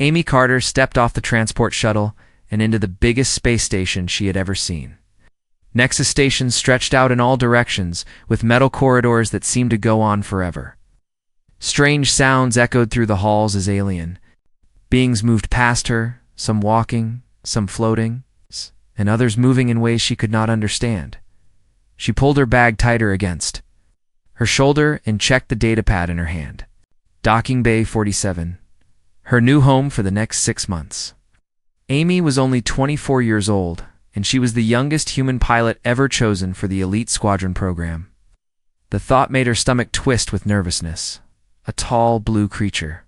Amy Carter stepped off the transport shuttle and into the biggest space station she had ever seen. Nexus stations stretched out in all directions, with metal corridors that seemed to go on forever. Strange sounds echoed through the halls as alien beings moved past her, some walking, some floating, and others moving in ways she could not understand. She pulled her bag tighter against her shoulder and checked the datapad in her hand. Docking Bay 47. Her new home for the next 6 months. Amy was only 24 years old, and she was the youngest human pilot ever chosen for the Elite Squadron program. The thought made her stomach twist with nervousness. A tall, blue creature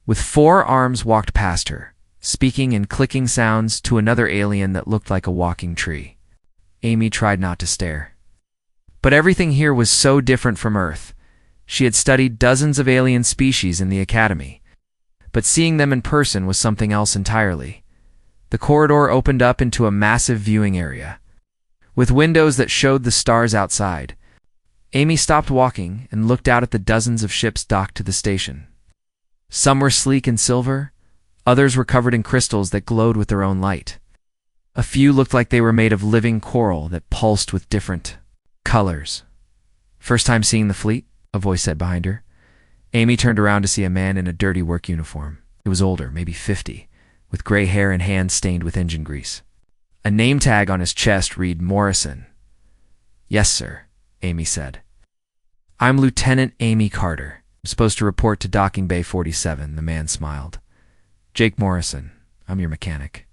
with 4 arms walked past her, speaking in clicking sounds to another alien that looked like a walking tree. Amy tried not to stare. But everything here was so different from Earth. She had studied dozens of alien species in the academy, but seeing them in person was something else entirely. The corridor opened up into a massive viewing area, with windows that showed the stars outside. Amy stopped walking and looked out at the dozens of ships docked to the station. Some were sleek in silver, others were covered in crystals that glowed with their own light. A few looked like they were made of living coral that pulsed with different colors. "First time seeing the fleet?" a voice said behind her. Amy turned around to see a man in a dirty work uniform. He was older, maybe 50, with gray hair and hands stained with engine grease. A name tag on his chest read Morrison. "Yes, sir," Amy said. "I'm Lieutenant Amy Carter. I'm supposed to report to Docking Bay 47, the man smiled. "Jake Morrison. I'm your mechanic.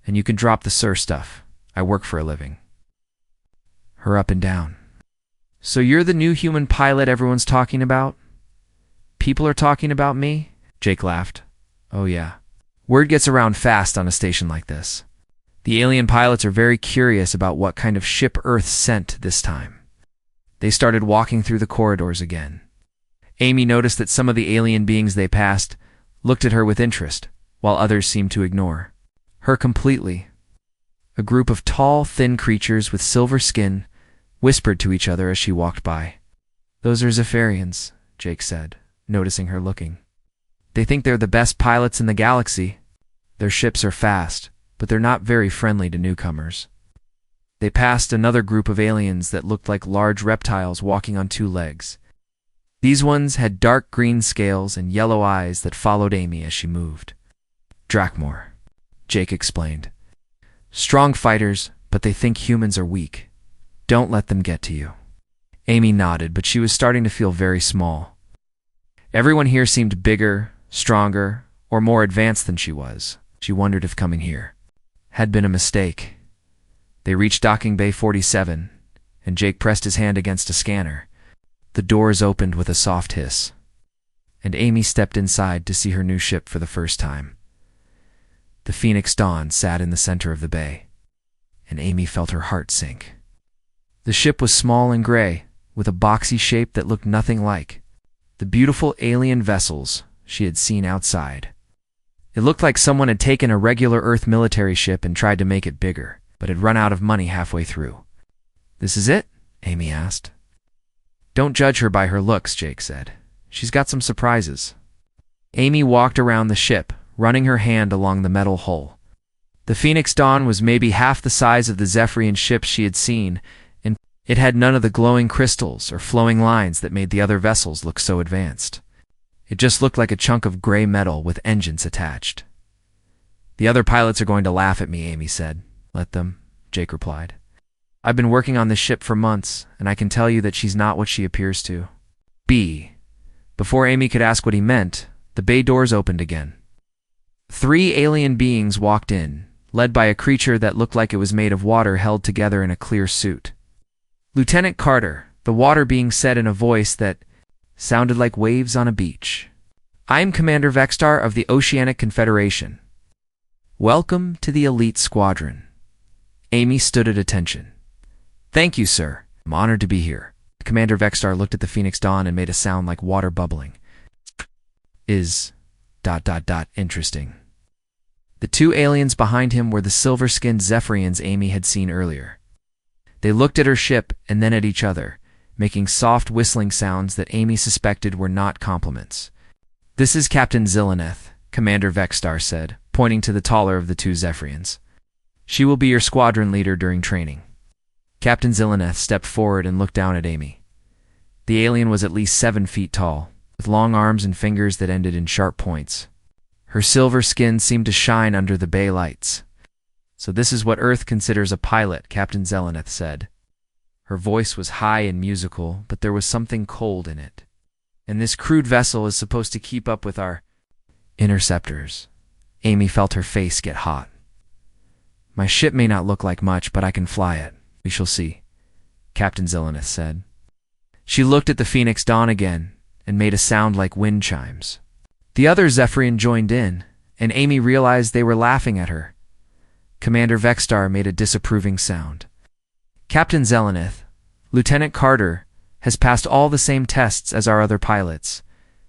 And you can drop the sir stuff. I work for a living." Her up and down. "So you're the new human pilot everyone's talking about?" "People are talking about me?" Jake laughed. "Oh yeah. Word gets around fast on a station like this. The alien pilots are very curious about what kind of ship Earth sent this time." They started walking through the corridors again. Amy noticed that some of the alien beings they passed looked at her with interest, while others seemed to ignore her completely. A group of tall, thin creatures with silver skin whispered to each other as she walked by. "Those are Zephyrians," Jake said, noticing her looking. "They think they're the best pilots in the galaxy. Their ships are fast, but they're not very friendly to newcomers." They passed another group of aliens that looked like large reptiles walking on 2 legs. These ones had dark green scales and yellow eyes that followed Amy as she moved. "Drakmor," Jake explained. "Strong fighters, but they think humans are weak. Don't let them get to you." Amy nodded, but she was starting to feel very small. Everyone here seemed bigger, stronger, or more advanced than she was. She wondered if coming here had been a mistake. They reached Docking Bay 47, and Jake pressed his hand against a scanner. The doors opened with a soft hiss, and Amy stepped inside to see her new ship for the first time. The Phoenix Dawn sat in the center of the bay, and Amy felt her heart sink. The ship was small and gray, with a boxy shape that looked nothing like the beautiful alien vessels she had seen outside. It looked like someone had taken a regular Earth military ship and tried to make it bigger, but had run out of money halfway through. "This is it?" Amy asked. "Don't judge her by her looks," Jake said. "She's got some surprises." Amy walked around the ship, running her hand along the metal hull. The Phoenix Dawn was maybe half the size of the Zephyrian ships she had seen, and it had none of the glowing crystals or flowing lines that made the other vessels look so advanced. It just looked like a chunk of gray metal with engines attached. "The other pilots are going to laugh at me," Amy said. "Let them," Jake replied. "I've been working on this ship for months, and I can tell you that she's not what she appears to be." Before Amy could ask what he meant, the bay doors opened again. 3 alien beings walked in, led by a creature that looked like it was made of water held together in a clear suit. "Lieutenant Carter," the water being said in a voice that sounded like waves on a beach. "I'm Commander Vextar of the Oceanic Confederation. Welcome to the Elite Squadron." Amy stood at attention. "Thank you, sir. I'm honored to be here." Commander Vextar looked at the Phoenix Dawn and made a sound like water bubbling. "Is ... interesting." The 2 aliens behind him were the silver-skinned Zephyrians Amy had seen earlier. They looked at her ship and then at each other, making soft whistling sounds that Amy suspected were not compliments. "This is Captain Zillaneth," Commander Vexstar said, pointing to the taller of the two Zephyrians. She will be your squadron leader during training. Captain Zillaneth stepped forward and looked down at Amy. The alien was at least 7 feet tall, with long arms and fingers that ended in sharp points. Her silver skin seemed to shine under the bay lights. "So this is what Earth considers a pilot," Captain Zillaneth said. Her voice was high and musical, but there was something cold in it. "And this crude vessel is supposed to keep up with our interceptors." Amy felt her face get hot. "My ship may not look like much, but I can fly it. We shall see," Captain Zillaneth said. She looked at the Phoenix Dawn again and made a sound like wind chimes. The other Zephyrian joined in, and Amy realized they were laughing at her. Commander Vexstar made a disapproving sound. "Captain Zillaneth, Lieutenant Carter has passed all the same tests as our other pilots.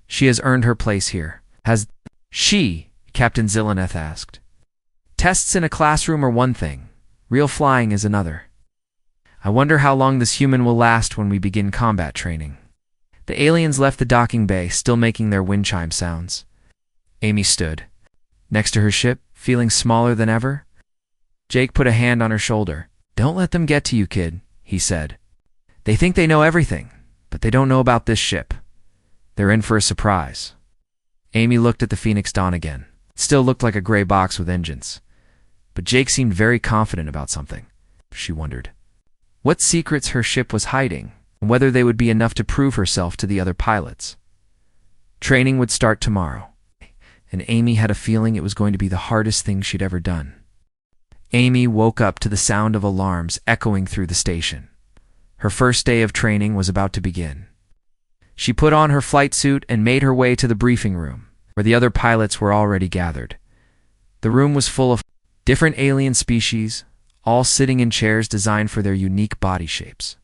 She has earned her place here." "Has she?" Captain Zillaneth asked. "Tests in a classroom are one thing. Real flying is another. I wonder how long this human will last when we begin combat training." The aliens left the docking bay, still making their wind chime sounds. Amy stood next to her ship, feeling smaller than ever. Jake put a hand on her shoulder. "Don't let them get to you, kid," he said. "They think they know everything, but they don't know about this ship. They're in for a surprise." Amy looked at the Phoenix Dawn again. It still looked like a gray box with engines. But Jake seemed very confident about something. She wondered what secrets her ship was hiding, and whether they would be enough to prove herself to the other pilots. Training would start tomorrow, and Amy had a feeling it was going to be the hardest thing she'd ever done. Amy woke up to the sound of alarms echoing through the station. Her first day of training was about to begin. She put on her flight suit and made her way to the briefing room, where the other pilots were already gathered. The room was full of different alien species, all sitting in chairs designed for their unique body shapes.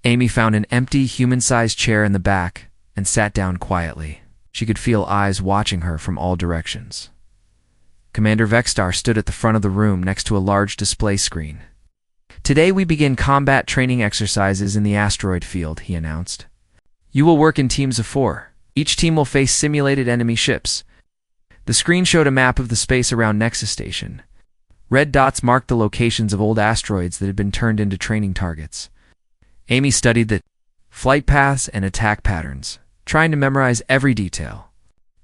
Amy found an empty, human-sized chair in the back and sat down quietly. She could feel eyes watching her from all directions. Commander Vexstar stood at the front of the room next to a large display screen. "Today we begin combat training exercises in the asteroid field," he announced. "You will work in teams of 4. Each team will face simulated enemy ships." The screen showed a map of the space around Nexus Station. Red dots marked the locations of old asteroids that had been turned into training targets. Amy studied the flight paths and attack patterns, trying to memorize every detail.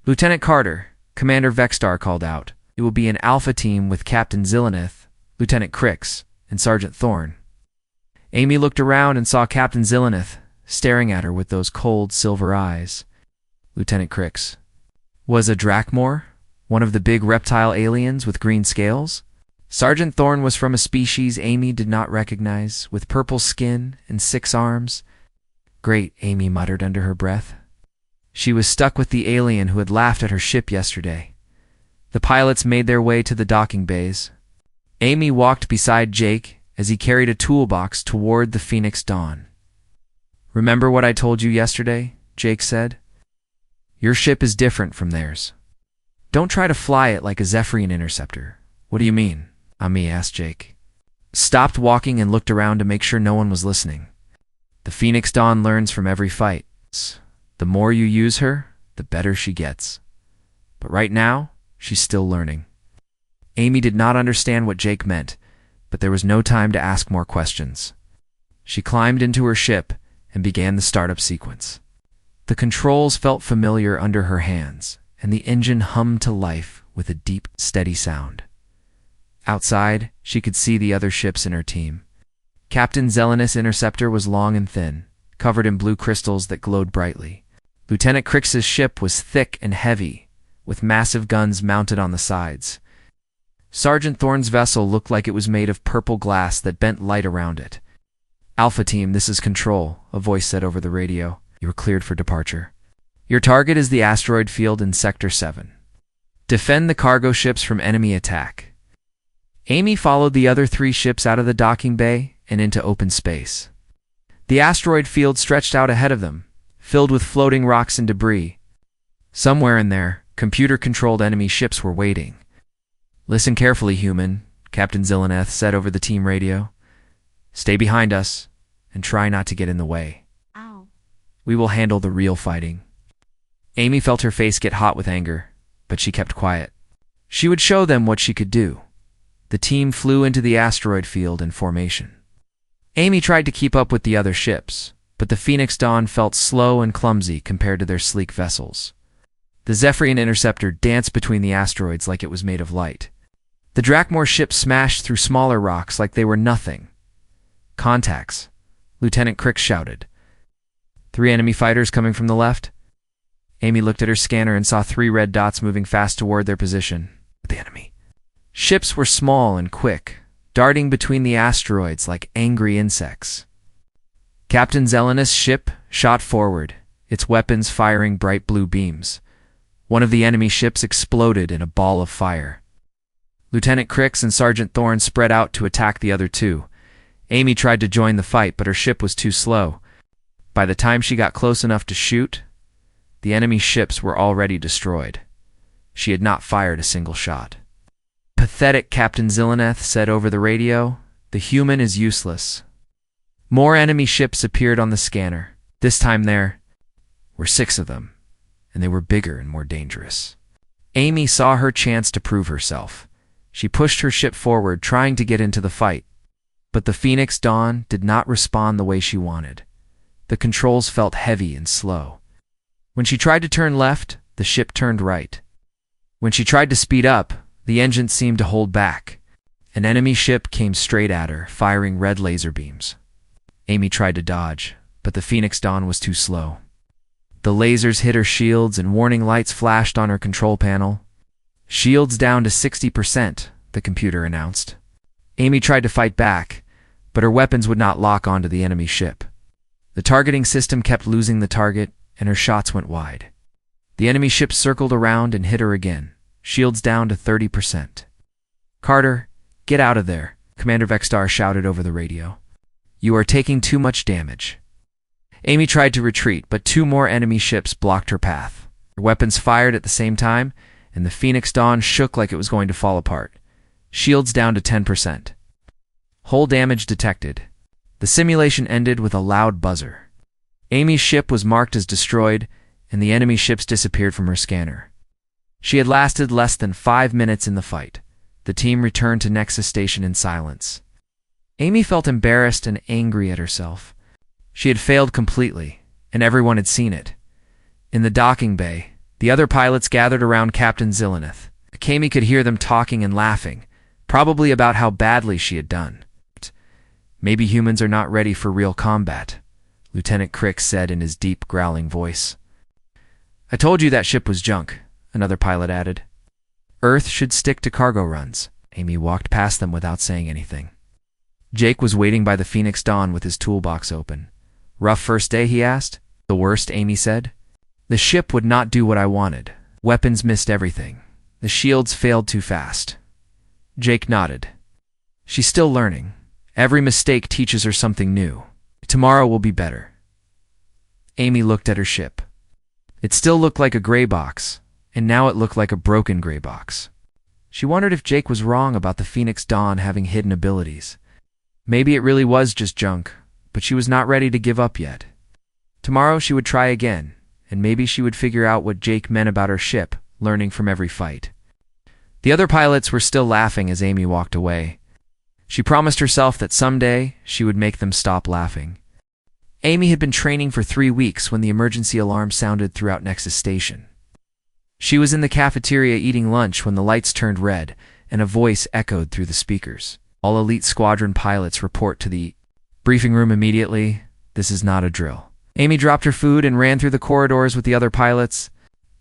"Lieutenant Carter," Commander Vexstar called out. "It will be an alpha team with Captain Zillaneth, Lieutenant Crix, and Sergeant Thorne." Amy looked around and saw Captain Zillaneth staring at her with those cold silver eyes. Lieutenant Crix was a Drakmor, one of the big reptile aliens with green scales. Sergeant Thorne was from a species Amy did not recognize, with purple skin and 6 arms. "Great," Amy muttered under her breath. She was stuck with the alien who had laughed at her ship yesterday. The pilots made their way to the docking bays. Amy walked beside Jake as he carried a toolbox toward the Phoenix Dawn. "Remember what I told you yesterday?" Jake said. "Your ship is different from theirs. Don't try to fly it like a Zephyrian interceptor." "What do you mean?" Amy asked Jake. Stopped walking and looked around to make sure no one was listening. "The Phoenix Dawn learns from every fight. The more you use her, the better she gets. But right now, she's still learning." Amy did not understand what Jake meant, but there was no time to ask more questions. She climbed into her ship and began the startup sequence. The controls felt familiar under her hands, and the engine hummed to life with a deep, steady sound. Outside, she could see the other ships in her team. Captain Zillaneth's interceptor was long and thin, covered in blue crystals that glowed brightly. Lieutenant Crix's ship was thick and heavy, with massive guns mounted on the sides. Sergeant Thorne's vessel looked like it was made of purple glass that bent light around it. "Alpha Team, this is Control," a voice said over the radio. "You are cleared for departure. Your target is the asteroid field in Sector 7. Defend the cargo ships from enemy attack." Amy followed the other 3 ships out of the docking bay and into open space. The asteroid field stretched out ahead of them, filled with floating rocks and debris. Somewhere in there, computer-controlled enemy ships were waiting. "Listen carefully, human," Captain Zillaneth said over the team radio. "Stay behind us, and try not to get in the way. Ow. We will handle the real fighting." Amy felt her face get hot with anger. but she kept quiet. She would show them what she could do. The team flew into the asteroid field in formation. Amy tried to keep up with the other ships, but the Phoenix Dawn felt slow and clumsy compared to their sleek vessels. The Zephyrian Interceptor danced between the asteroids like it was made of light. The Drakmor ship smashed through smaller rocks like they were nothing. "Contacts," Lieutenant Crick shouted. "3 enemy fighters coming from the left." Amy looked at her scanner and saw 3 red dots moving fast toward their position. The enemy ships were small and quick, darting between the asteroids like angry insects. Captain Zelenus' ship shot forward, its weapons firing bright blue beams. One of the enemy ships exploded in a ball of fire. Lieutenant Crix and Sergeant Thorne spread out to attack the other 2. Amy tried to join the fight, but her ship was too slow. By the time she got close enough to shoot, the enemy ships were already destroyed. She had not fired a single shot. "Pathetic," Captain Zeleneth said over the radio. "The human is useless." More enemy ships appeared on the scanner. This time there were 6 of them, and they were bigger and more dangerous. Amy saw her chance to prove herself. She pushed her ship forward, trying to get into the fight. But the Phoenix Dawn did not respond the way she wanted. The controls felt heavy and slow. When she tried to turn left, the ship turned right. When she tried to speed up, the engine seemed to hold back. An enemy ship came straight at her, firing red laser beams. Amy tried to dodge, but the Phoenix Dawn was too slow. The lasers hit her shields and warning lights flashed on her control panel. "Shields down to 60%, the computer announced. Amy tried to fight back, but her weapons would not lock onto the enemy ship. The targeting system kept losing the target, and her shots went wide. The enemy ship circled around and hit her again. Shields down to 30%. "Carter, get out of there," Commander Vexstar shouted over the radio. "You are taking too much damage." Amy tried to retreat, but 2 more enemy ships blocked her path. Her weapons fired at the same time, and the Phoenix Dawn shook like it was going to fall apart. Shields down to 10%. Hull damage detected. The simulation ended with a loud buzzer. Amy's ship was marked as destroyed, and the enemy ships disappeared from her scanner. She had lasted less than 5 minutes in the fight. The team returned to Nexus Station in silence. Amy felt embarrassed and angry at herself. She had failed completely, and everyone had seen it. In the docking bay, the other pilots gathered around Captain Zeleneth. Amy could hear them talking and laughing, probably about how badly she had done. "Maybe humans are not ready for real combat," Lieutenant Crick said in his deep, growling voice. "I told you that ship was junk," another pilot added. "Earth should stick to cargo runs." Amy walked past them without saying anything. Jake was waiting by the Phoenix Dawn with his toolbox open. "Rough first day?" he asked. "The worst," Amy said. "The ship would not do what I wanted. Weapons missed everything. The shields failed too fast." Jake nodded. "She's still learning. Every mistake teaches her something new. Tomorrow will be better." Amy looked at her ship. It still looked like a gray box, and now it looked like a broken gray box. She wondered if Jake was wrong about the Phoenix Dawn having hidden abilities. Maybe it really was just junk, but she was not ready to give up yet. Tomorrow she would try again, and maybe she would figure out what Jake meant about her ship, learning from every fight. The other pilots were still laughing as Amy walked away. She promised herself that someday she would make them stop laughing. Amy had been training for 3 weeks when the emergency alarm sounded throughout Nexus Station. She was in the cafeteria eating lunch when the lights turned red and a voice echoed through the speakers. "All elite squadron pilots report to the briefing room immediately. This is not a drill." Amy dropped her food and ran through the corridors with the other pilots.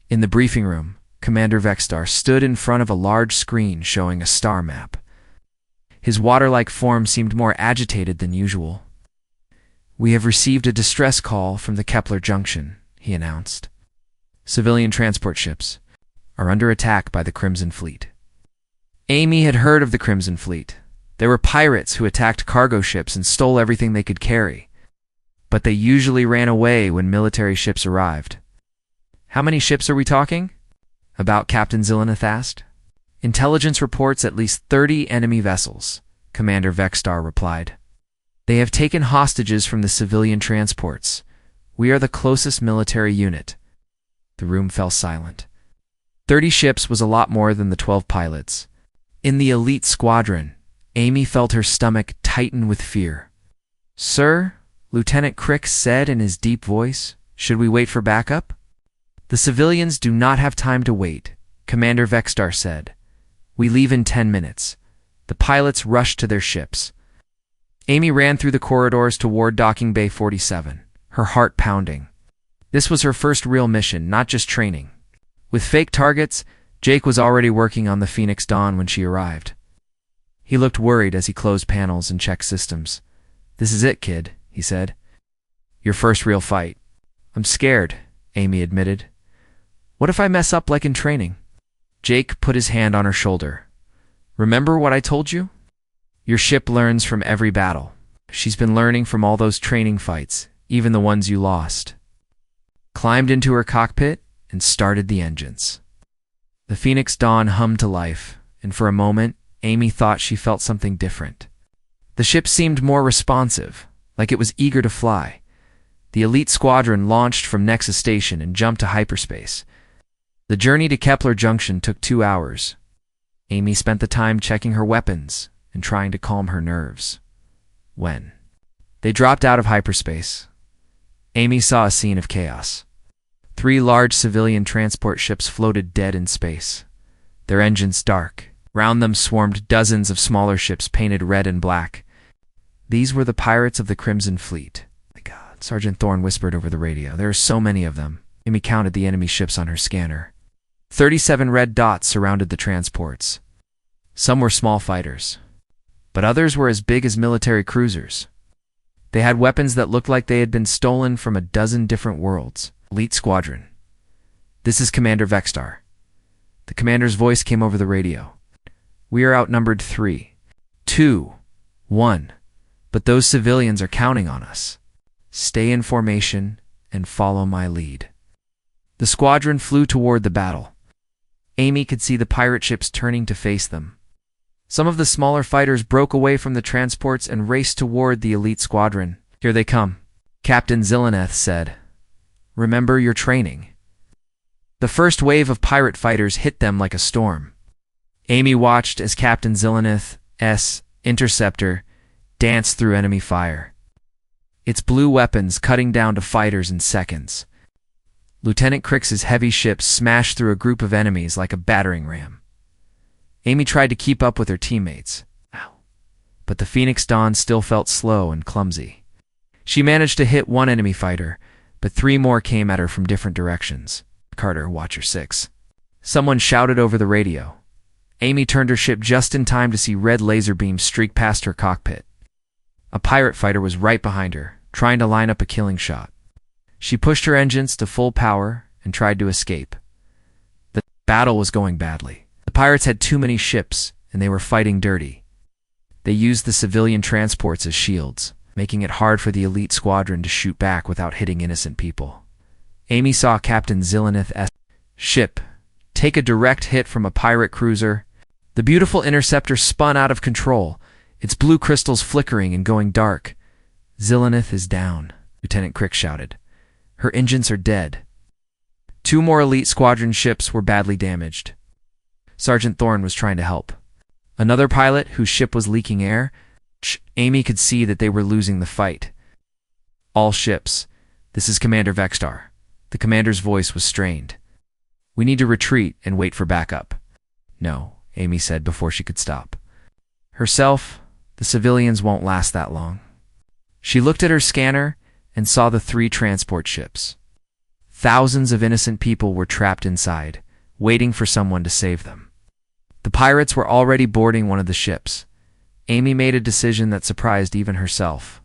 In the briefing room, Commander Vexstar stood in front of a large screen showing a star map. His water-like form seemed more agitated than usual. "We have received a distress call from the Kepler Junction," he announced. "Civilian transport ships are under attack by the Crimson Fleet." Amy had heard of the Crimson Fleet. They were pirates who attacked cargo ships and stole everything they could carry. But they usually ran away when military ships arrived. "How many ships are we talking about?" Captain Zeleneth asked. "Intelligence reports at least 30 enemy vessels," Commander Vexstar replied. "They have taken hostages from the civilian transports. We are the closest military unit." The room fell silent. 30 ships was a lot more than the 12 pilots. In the elite squadron, Amy felt her stomach tighten with fear. "Sir," Lieutenant Crick said in his deep voice, "should we wait for backup?" "The civilians do not have time to wait," Commander Vextar said. "We leave in 10 minutes." The pilots rushed to their ships. Amy ran through the corridors toward Docking Bay 47, her heart pounding. This was her first real mission, not just training. With fake targets, Jake was already working on the Phoenix Dawn when she arrived. He looked worried as he closed panels and checked systems. "This is it, kid," he said. "Your first real fight." "I'm scared," Amy admitted. "What if I mess up like in training?" Jake put his hand on her shoulder. "Remember what I told you? Your ship learns from every battle. She's been learning from all those training fights, even the ones you lost." Climbed into her cockpit and started the engines. The Phoenix Dawn hummed to life, and for a moment, Amy thought she felt something different. The ship seemed more responsive, like it was eager to fly. The elite squadron launched from Nexus Station and jumped to hyperspace. The journey to Kepler Junction took 2 hours. Amy spent the time checking her weapons and trying to calm her nerves. When they dropped out of hyperspace, Amy saw a scene of chaos. 3 large civilian transport ships floated dead in space, their engines dark. Round them swarmed dozens of smaller ships painted red and black. These were the pirates of the Crimson Fleet. My God, Sergeant Thorne whispered over the radio. "There are so many of them." Amy counted the enemy ships on her scanner. 37 red dots surrounded the transports. Some were small fighters, but others were as big as military cruisers. They had weapons that looked like they had been stolen from a dozen different worlds. "Elite Squadron. This is Commander Vextar." The commander's voice came over the radio. "We are outnumbered 3, 2, 1, but those civilians are counting on us. Stay in formation and follow my lead." The squadron flew toward the battle. Amy could see the pirate ships turning to face them. Some of the smaller fighters broke away from the transports and raced toward the elite squadron. "Here they come," Captain Zillaneth said. "Remember your training." The first wave of pirate fighters hit them like a storm. Amy watched as Captain Zillaneth's interceptor danced through enemy fire, its blue weapons cutting down to fighters in seconds. Lieutenant Crick's heavy ship smashed through a group of enemies like a battering ram. Amy tried to keep up with her teammates, but the Phoenix Dawn still felt slow and clumsy. She managed to hit 1 enemy fighter, but 3 more came at her from different directions. "Carter, Watcher 6. Someone shouted over the radio. Amy turned her ship just in time to see red laser beams streak past her cockpit. A pirate fighter was right behind her, trying to line up a killing shot. She pushed her engines to full power and tried to escape. The battle was going badly. The pirates had too many ships, and they were fighting dirty. They used the civilian transports as shields, making it hard for the elite squadron to shoot back without hitting innocent people. Amy saw Captain Zillaneth's ship take a direct hit from a pirate cruiser. The beautiful interceptor spun out of control, its blue crystals flickering and going dark. "Zillaneth is down," Lieutenant Crick shouted. "Her engines are dead." 2 more elite squadron ships were badly damaged. Sergeant Thorne was trying to help. Another pilot, whose ship was leaking air, Amy could see that they were losing the fight. "All ships. This is Commander Vextar." The commander's voice was strained. "We need to retreat and wait for backup." "No," Amy said before she could stop. Herself, the civilians won't last that long. She looked at her scanner and saw the 3 transport ships. Thousands of innocent people were trapped inside, waiting for someone to save them. The pirates were already boarding one of the ships. Amy made a decision that surprised even herself.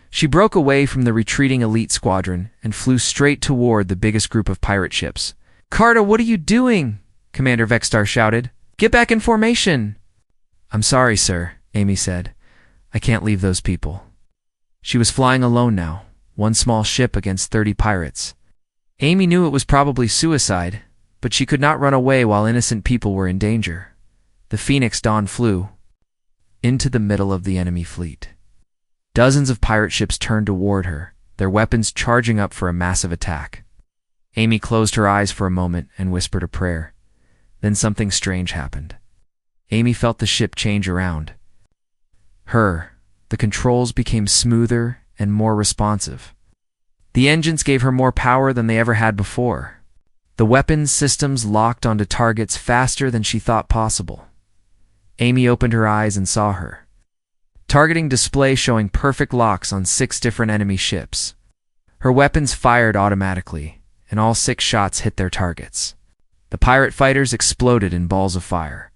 She broke away from the retreating elite squadron and flew straight toward the biggest group of pirate ships. "Carter, what are you doing?" Commander Vextar shouted. "Get back in formation!" "I'm sorry, sir," Amy said. "I can't leave those people." She was flying alone now, 1 small ship against 30 pirates. Amy knew it was probably suicide, but she could not run away while innocent people were in danger. The Phoenix Dawn flew into the middle of the enemy fleet. Dozens of pirate ships turned toward her, their weapons charging up for a massive attack. Amy closed her eyes for a moment and whispered a prayer. Then something strange happened. Amy felt the ship change around her. The controls became smoother and more responsive. The engines gave her more power than they ever had before. The weapons systems locked onto targets faster than she thought possible. Amy opened her eyes and saw her targeting display showing perfect locks on 6 different enemy ships. Her weapons fired automatically, and all 6 shots hit their targets. The pirate fighters exploded in balls of fire.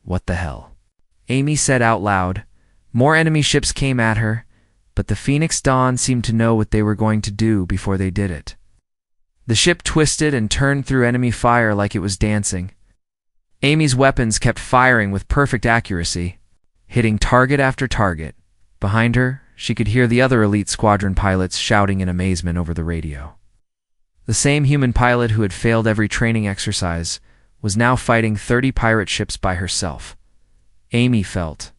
What the hell? Amy said out loud. More enemy ships came at her, but the Phoenix Dawn seemed to know what they were going to do before they did it. The ship twisted and turned through enemy fire like it was dancing. Amy's weapons kept firing with perfect accuracy, hitting target after target. Behind her, she could hear the other elite squadron pilots shouting in amazement over the radio. The same human pilot who had failed every training exercise was now fighting 30 pirate ships by herself. Amy felt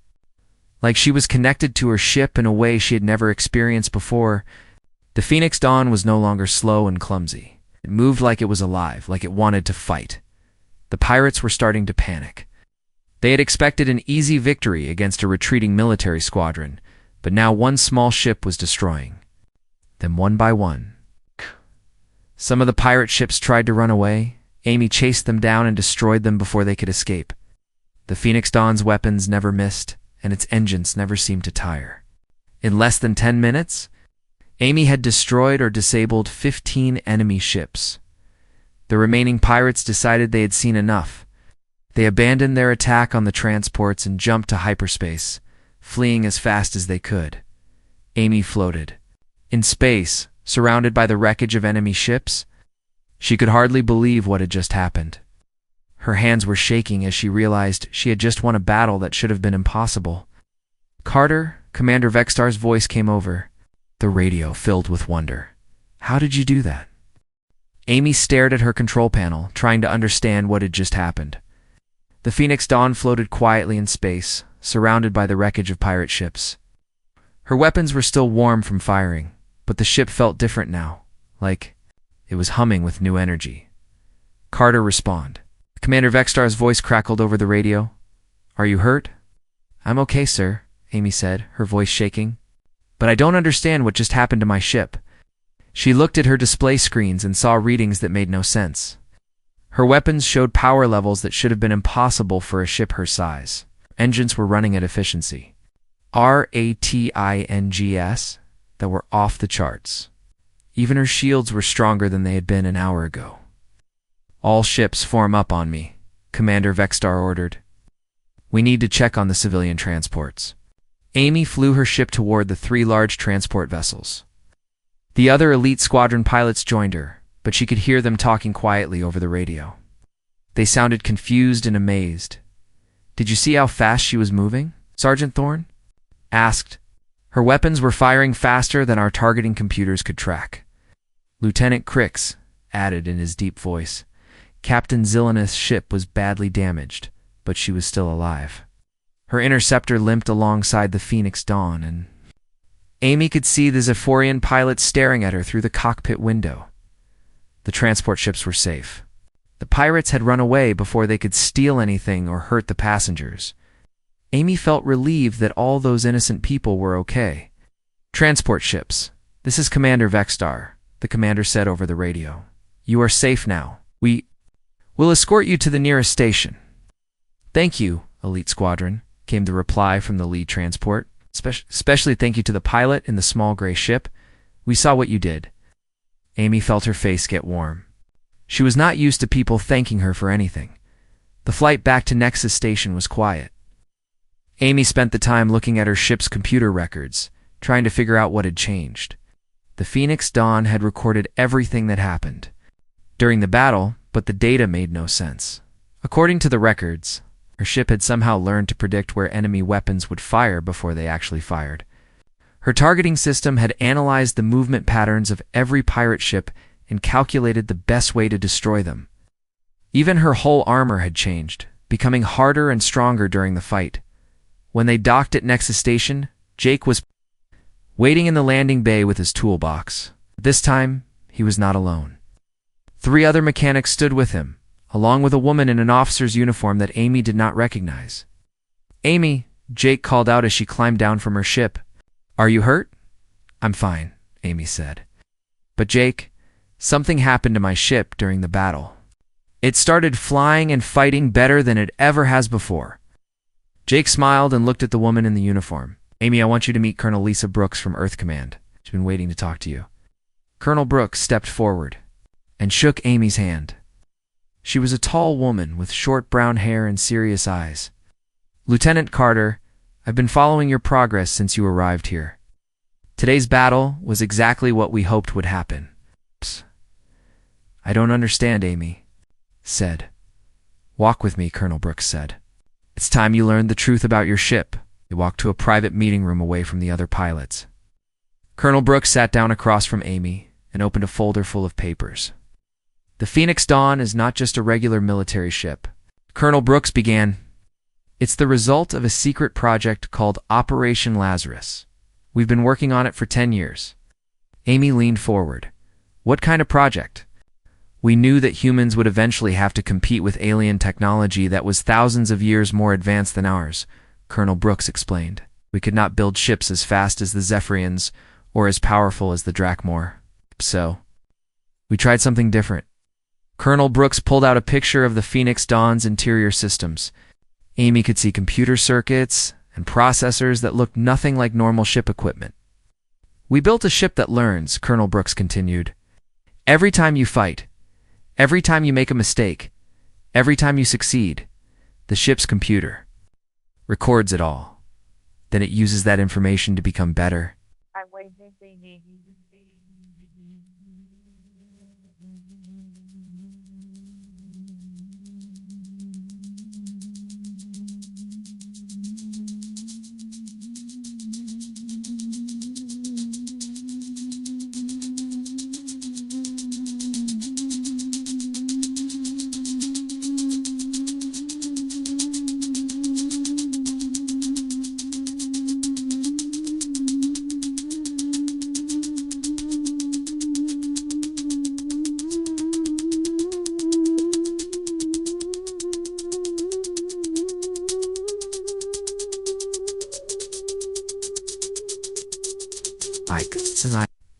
like she was connected to her ship in a way she had never experienced before. The Phoenix Dawn was no longer slow and clumsy. It moved like it was alive, like it wanted to fight. The pirates were starting to panic. They had expected an easy victory against a retreating military squadron, but now one small ship was destroying them one by one. Some of the pirate ships tried to run away. Amy chased them down and destroyed them before they could escape. The Phoenix Dawn's weapons never missed, and its engines never seemed to tire. In less than 10 minutes, Amy had destroyed or disabled 15 enemy ships. The remaining pirates decided they had seen enough. They abandoned their attack on the transports and jumped to hyperspace, fleeing as fast as they could. Amy floated in space, surrounded by the wreckage of enemy ships. She could hardly believe what had just happened. Her hands were shaking as she realized she had just won a battle that should have been impossible. "Carter," Commander Vextar's voice came over, the radio filled with wonder. "How did you do that?" Amy stared at her control panel, trying to understand what had just happened. The Phoenix Dawn floated quietly in space, surrounded by the wreckage of pirate ships. Her weapons were still warm from firing, but the ship felt different now, like it was humming with new energy. "Carter, respond." Commander Vextar's voice crackled over the radio. "Are you hurt?" "I'm okay, sir," Amy said, her voice shaking. "But I don't understand what just happened to my ship." She looked at her display screens and saw readings that made no sense. Her weapons showed power levels that should have been impossible for a ship her size. Engines were running at efficiency, ratings, that were off the charts. Even her shields were stronger than they had been an hour ago. "All ships form up on me," Commander Vextar ordered. "We need to check on the civilian transports." Amy flew her ship toward the 3 large transport vessels. The other elite squadron pilots joined her, but she could hear them talking quietly over the radio. They sounded confused and amazed. "Did you see how fast she was moving?" Sergeant Thorne asked. "Her weapons were firing faster than our targeting computers could track." Lieutenant Crix added in his deep voice. "Captain Zillineth's ship was badly damaged, but she was still alive. Her interceptor limped alongside the Phoenix Dawn, and..." Amy could see the Zephorian pilots staring at her through the cockpit window. The transport ships were safe. The pirates had run away before they could steal anything or hurt the passengers. Amy felt relieved that all those innocent people were okay. "Transport ships, this is Commander Vextar," the commander said over the radio. "You are safe now. We'll escort you to the nearest station." "Thank you, Elite Squadron," came the reply from the lead transport. "Especially thank you to the pilot in the small gray ship. We saw what you did." Amy felt her face get warm. She was not used to people thanking her for anything. The flight back to Nexus Station was quiet. Amy spent the time looking at her ship's computer records, trying to figure out what had changed. The Phoenix Dawn had recorded everything that happened during the battle, but the data made no sense. According to the records, her ship had somehow learned to predict where enemy weapons would fire before they actually fired. Her targeting system had analyzed the movement patterns of every pirate ship and calculated the best way to destroy them. Even her hull armor had changed, becoming harder and stronger during the fight. When they docked at Nexus Station, Jake was waiting in the landing bay with his toolbox. This time, he was not alone. 3 other mechanics stood with him, along with a woman in an officer's uniform that Amy did not recognize. "Amy," Jake called out as she climbed down from her ship. "Are you hurt?" "I'm fine," Amy said. "But Jake, something happened to my ship during the battle. It started flying and fighting better than it ever has before." Jake smiled and looked at the woman in the uniform. "Amy, I want you to meet Colonel Lisa Brooks from Earth Command. She's been waiting to talk to you." Colonel Brooks stepped forward and shook Amy's hand. She was a tall woman with short brown hair and serious eyes. "Lieutenant Carter, I've been following your progress since you arrived here. Today's battle was exactly what we hoped would happen." "Psst. I don't understand," Amy said. "Walk with me," Colonel Brooks said. "It's time you learned the truth about your ship." They walked to a private meeting room away from the other pilots. Colonel Brooks sat down across from Amy and opened a folder full of papers. "The Phoenix Dawn is not just a regular military ship," Colonel Brooks began. "It's the result of a secret project called Operation Lazarus. We've been working on it for 10 years. Amy leaned forward. "What kind of project?" "We knew that humans would eventually have to compete with alien technology that was thousands of years more advanced than ours," Colonel Brooks explained. "We could not build ships as fast as the Zephyrians or as powerful as the Drakmor. So, we tried something different." Colonel Brooks pulled out a picture of the Phoenix Dawn's interior systems. Amy could see computer circuits and processors that looked nothing like normal ship equipment. "We built a ship that learns," Colonel Brooks continued. "Every time you fight, every time you make a mistake, every time you succeed, the ship's computer records it all. Then it uses that information to become better."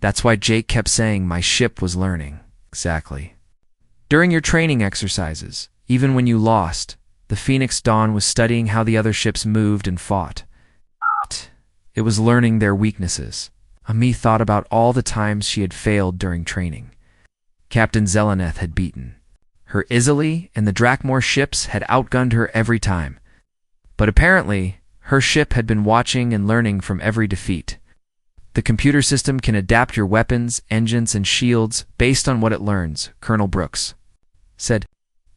That's why Jake kept saying my ship was learning. Exactly. During your training exercises, even when you lost, the Phoenix Dawn was studying how the other ships moved and fought. It was learning their weaknesses. Ami thought about all the times she had failed during training. Captain Zeleneth had beaten her easily, and the Drakmor ships had outgunned her every time. But apparently, her ship had been watching and learning from every defeat. "The computer system can adapt your weapons, engines, and shields based on what it learns," Colonel Brooks said.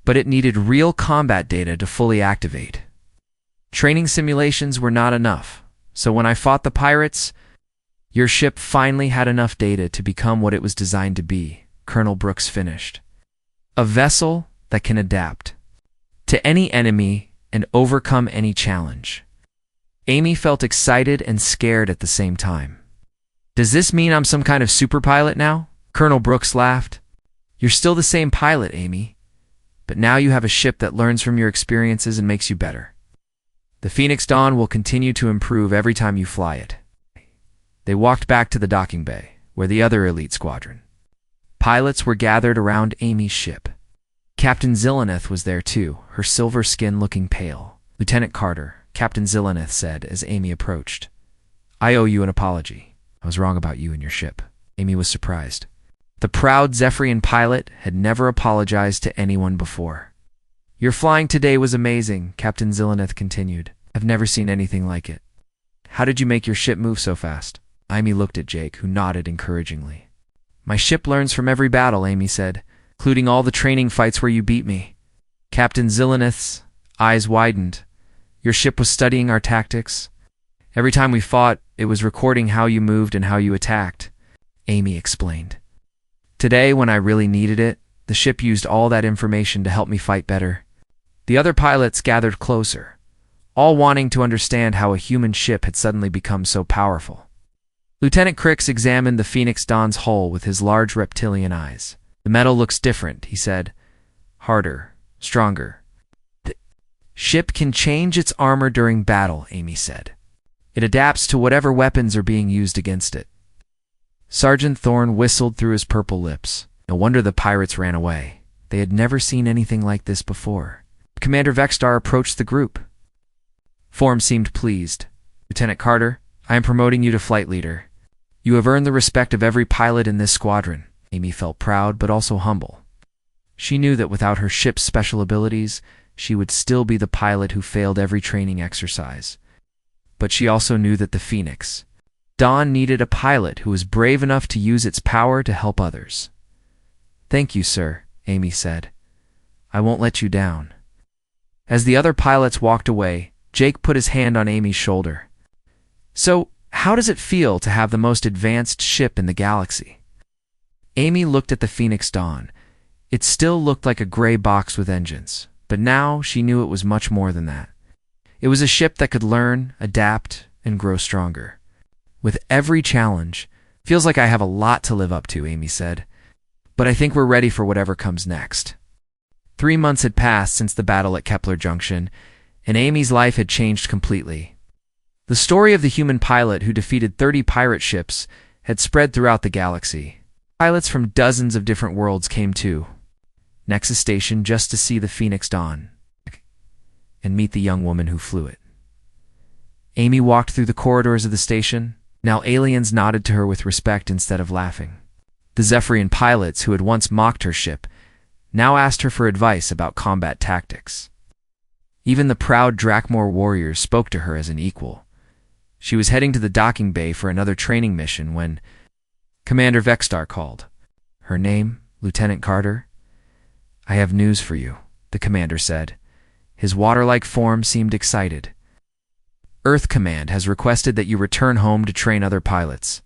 "But it needed real combat data to fully activate. Training simulations were not enough, so when I fought the pirates, your ship finally had enough data to become what it was designed to be," Colonel Brooks finished. "A vessel that can adapt to any enemy and overcome any challenge." Amy felt excited and scared at the same time. "Does this mean I'm some kind of super pilot now?" Colonel Brooks laughed. "You're still the same pilot, Amy, but now you have a ship that learns from your experiences and makes you better. The Phoenix Dawn will continue to improve every time you fly it." They walked back to the docking bay, where the other elite squadron pilots were gathered around Amy's ship. Captain Zeleneth was there too, her silver skin looking pale. "Lieutenant Carter," Captain Zeleneth said as Amy approached. "I owe you an apology. I was wrong about you and your ship." Amy was surprised. The proud Zephyrian pilot had never apologized to anyone before. "Your flying today was amazing," Captain Zeleneth continued. "I've never seen anything like it. How did you make your ship move so fast?" Amy looked at Jake, who nodded encouragingly. "My ship learns from every battle," Amy said, "including all the training fights where you beat me." Captain Zeleneth's eyes widened. "Your ship was studying our tactics? Every time we fought, it was recording how you moved and how you attacked," Amy explained. "Today, when I really needed it, the ship used all that information to help me fight better." The other pilots gathered closer, all wanting to understand how a human ship had suddenly become so powerful. Lieutenant Crix examined the Phoenix Dawn's hull with his large reptilian eyes. "The metal looks different," he said. "Harder, stronger. The ship can change its armor during battle, Amy said. It adapts to whatever weapons are being used against it. Sergeant Thorne whistled through his purple lips. No wonder the pirates ran away. They had never seen anything like this before. Commander Vextar approached the group. Form seemed pleased. Lieutenant Carter, I am promoting you to flight leader. You have earned the respect of every pilot in this squadron. Amy felt proud but also humble. She knew that without her ship's special abilities, she would still be the pilot who failed every training exercise. But she also knew that the Phoenix Dawn needed a pilot who was brave enough to use its power to help others. Thank you, sir, Amy said. I won't let you down. As the other pilots walked away, Jake put his hand on Amy's shoulder. So, how does it feel to have the most advanced ship in the galaxy? Amy looked at the Phoenix Dawn. It still looked like a gray box with engines, but now she knew it was much more than that. It was a ship that could learn, adapt, and grow stronger. With every challenge, feels like I have a lot to live up to, Amy said. But I think we're ready for whatever comes next. 3 months had passed since the battle at Kepler Junction, and Amy's life had changed completely. The story of the human pilot who defeated 30 pirate ships had spread throughout the galaxy. Pilots from dozens of different worlds came to Nexus Station just to see the Phoenix Dawn and meet the young woman who flew it. Amy walked through the corridors of the station. Now aliens nodded to her with respect instead of laughing. The Zephyrian pilots who had once mocked her ship now asked her for advice about combat tactics. Even the proud Drakmor warriors spoke to her as an equal. She was heading to the docking bay for another training mission when Commander Vextar called. Her name, Lieutenant Carter? I have news for you, the commander said. His water-like form seemed excited. Earth Command has requested that you return home to train other pilots.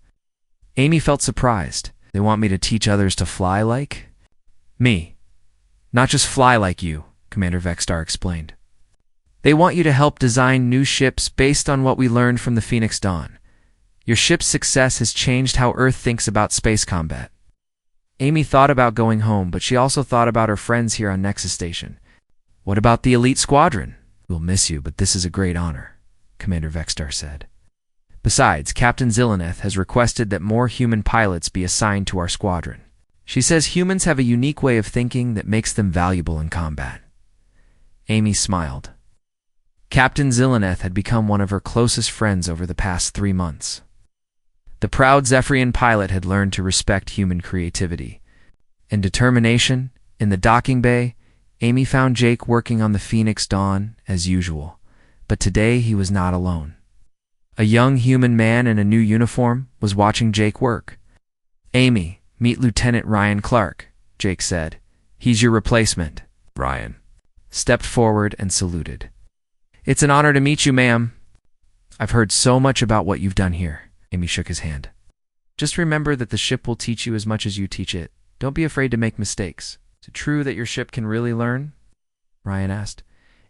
Amy felt surprised. They want me to teach others to fly like me. Not just fly like you, Commander Vextar explained. They want you to help design new ships based on what we learned from the Phoenix Dawn. Your ship's success has changed how Earth thinks about space combat. Amy thought about going home, but she also thought about her friends here on Nexus Station. What about the elite squadron? We'll miss you, but this is a great honor, Commander Vextar said. Besides, Captain Zillaneth has requested that more human pilots be assigned to our squadron. She says humans have a unique way of thinking that makes them valuable in combat. Amy smiled. Captain Zillaneth had become one of her closest friends over the past 3 months. The proud Zephyrian pilot had learned to respect human creativity and determination. In the docking bay, Amy found Jake working on the Phoenix Dawn as usual. But today he was not alone. A young human man in a new uniform was watching Jake work. Amy, meet Lieutenant Ryan Clark, Jake said. He's your replacement. Ryan stepped forward and saluted. It's an honor to meet you, ma'am. I've heard so much about what you've done here. Amy shook his hand. Just remember that the ship will teach you as much as you teach it. Don't be afraid to make mistakes. Is it true that your ship can really learn? Ryan asked.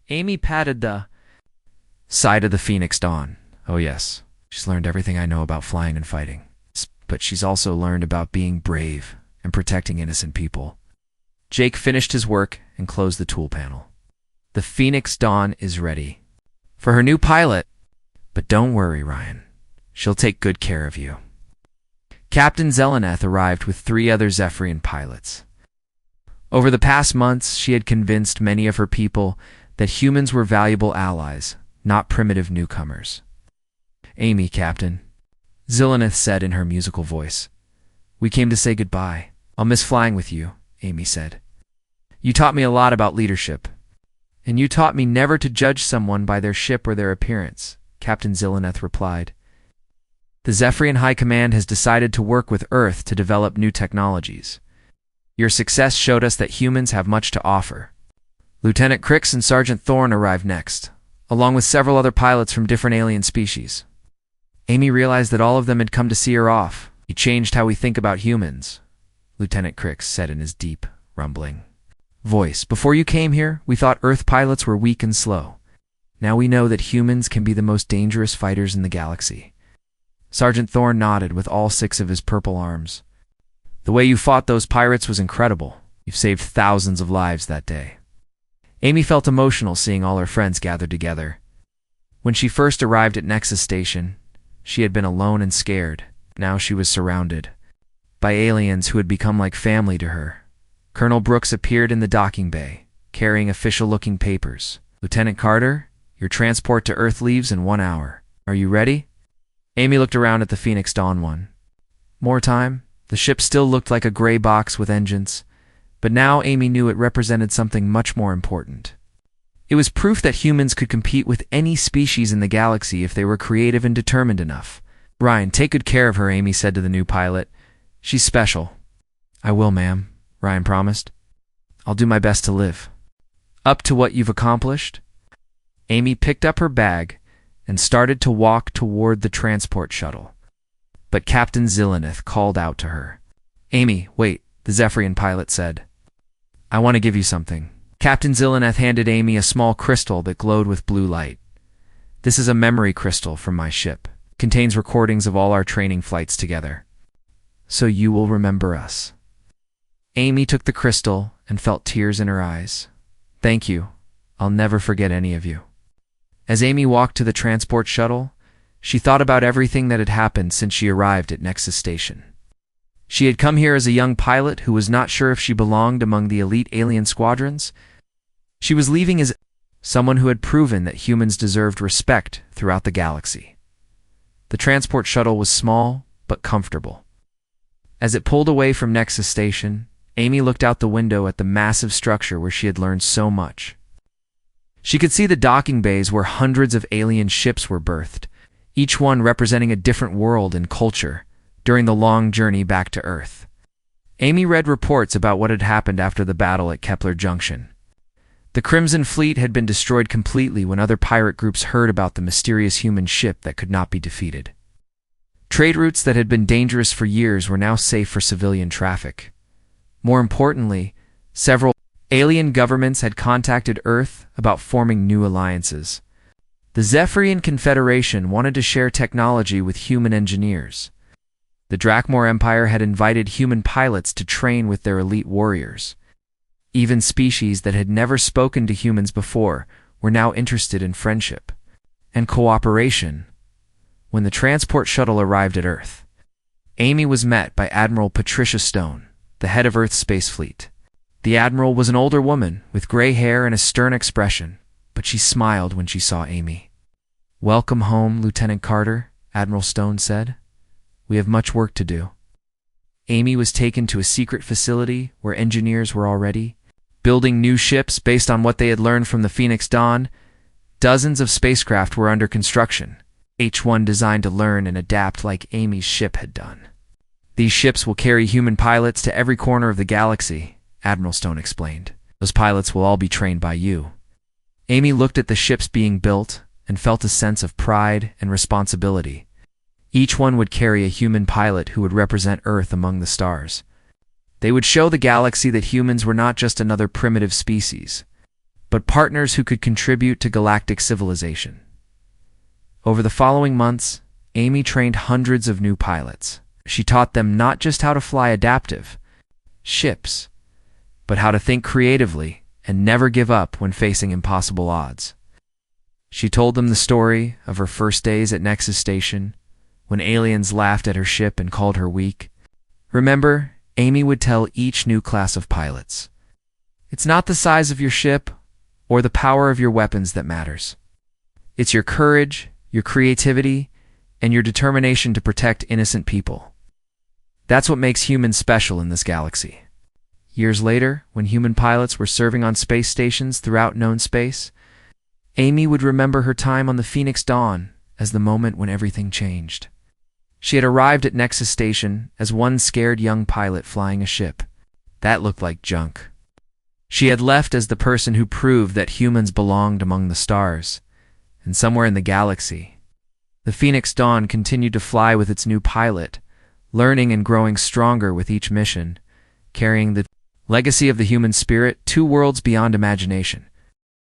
Amy patted the side of the Phoenix Dawn. Oh yes, she's learned everything I know about flying and fighting. But she's also learned about being brave and protecting innocent people. Jake finished his work and closed the tool panel. The Phoenix Dawn is ready for her new pilot. But don't worry, Ryan. She'll take good care of you. Captain Zillaneth arrived with 3 other Zephyrian pilots. Over the past months, she had convinced many of her people that humans were valuable allies, not primitive newcomers. Amy, Captain, Zillaneth said in her musical voice. We came to say goodbye. I'll miss flying with you, Amy said. You taught me a lot about leadership. And you taught me never to judge someone by their ship or their appearance, Captain Zillaneth replied. The Zephyrian High Command has decided to work with Earth to develop new technologies. Your success showed us that humans have much to offer. Lieutenant Crix and Sergeant Thorne arrived next, along with several other pilots from different alien species. Amy realized that all of them had come to see her off. He changed how we think about humans, Lieutenant Crix said in his deep, rumbling voice. Before you came here, we thought Earth pilots were weak and slow. Now we know that humans can be the most dangerous fighters in the galaxy. Sergeant Thorne nodded with all 6 of his purple arms. The way you fought those pirates was incredible. You've saved thousands of lives that day. Amy felt emotional seeing all her friends gathered together. When she first arrived at Nexus Station, she had been alone and scared. Now she was surrounded by aliens who had become like family to her. Colonel Brooks appeared in the docking bay, carrying official-looking papers. "Lieutenant Carter, your transport to Earth leaves in 1 hour. Are you ready?" Amy looked around at the Phoenix Dawn 1. More time. The ship still looked like a gray box with engines, but now Amy knew it represented something much more important. It was proof that humans could compete with any species in the galaxy if they were creative and determined enough. "Ryan, take good care of her," Amy said to the new pilot. "She's special." "I will, ma'am," Ryan promised. "I'll do my best to live up to what you've accomplished." Amy picked up her bag and started to walk toward the transport shuttle. But Captain Zillineth called out to her. "Amy, wait," the Zephyrian pilot said. "I want to give you something." Captain Zillineth handed Amy a small crystal that glowed with blue light. "This is a memory crystal from my ship. It contains recordings of all our training flights together. So you will remember us." Amy took the crystal and felt tears in her eyes. "Thank you. I'll never forget any of you." As Amy walked to the transport shuttle, she thought about everything that had happened since she arrived at Nexus Station. She had come here as a young pilot who was not sure if she belonged among the elite alien squadrons. She was leaving as someone who had proven that humans deserved respect throughout the galaxy. The transport shuttle was small but comfortable. As it pulled away from Nexus Station, Amy looked out the window at the massive structure where she had learned so much. She could see the docking bays where hundreds of alien ships were berthed, each one representing a different world and culture during the long journey back to Earth. Amy read reports about what had happened after the battle at Kepler Junction. The Crimson Fleet had been destroyed completely when other pirate groups heard about the mysterious human ship that could not be defeated. Trade routes that had been dangerous for years were now safe for civilian traffic. More importantly, several alien governments had contacted Earth about forming new alliances. The Zephyrian Confederation wanted to share technology with human engineers. The Drakmor Empire had invited human pilots to train with their elite warriors. Even species that had never spoken to humans before were now interested in friendship and cooperation. When the transport shuttle arrived at Earth, Amy was met by Admiral Patricia Stone, the head of Earth's space fleet. The Admiral was an older woman with gray hair and a stern expression, but she smiled when she saw Amy. "Welcome home, Lieutenant Carter," Admiral Stone said. "We have much work to do." Amy was taken to a secret facility where engineers were already building new ships based on what they had learned from the Phoenix Dawn. Dozens of spacecraft were under construction, each one designed to learn and adapt like Amy's ship had done. "These ships will carry human pilots to every corner of the galaxy," Admiral Stone explained. "Those pilots will all be trained by you." Amy looked at the ships being built and felt a sense of pride and responsibility. Each one would carry a human pilot who would represent Earth among the stars. They would show the galaxy that humans were not just another primitive species, but partners who could contribute to galactic civilization. Over the following months, Amy trained hundreds of new pilots. She taught them not just how to fly adaptive ships, but how to think creatively and never give up when facing impossible odds. She told them the story of her first days at Nexus Station, when aliens laughed at her ship and called her weak. Remember, Amy would tell each new class of pilots, "It's not the size of your ship or the power of your weapons that matters. It's your courage, your creativity, and your determination to protect innocent people. That's what makes humans special in this galaxy." Years later, when human pilots were serving on space stations throughout known space, Amy would remember her time on the Phoenix Dawn as the moment when everything changed. She had arrived at Nexus Station as one scared young pilot flying a ship that looked like junk. She had left as the person who proved that humans belonged among the stars, and somewhere in the galaxy. The Phoenix Dawn continued to fly with its new pilot, learning and growing stronger with each mission, carrying the legacy of the human spirit 2 worlds beyond imagination.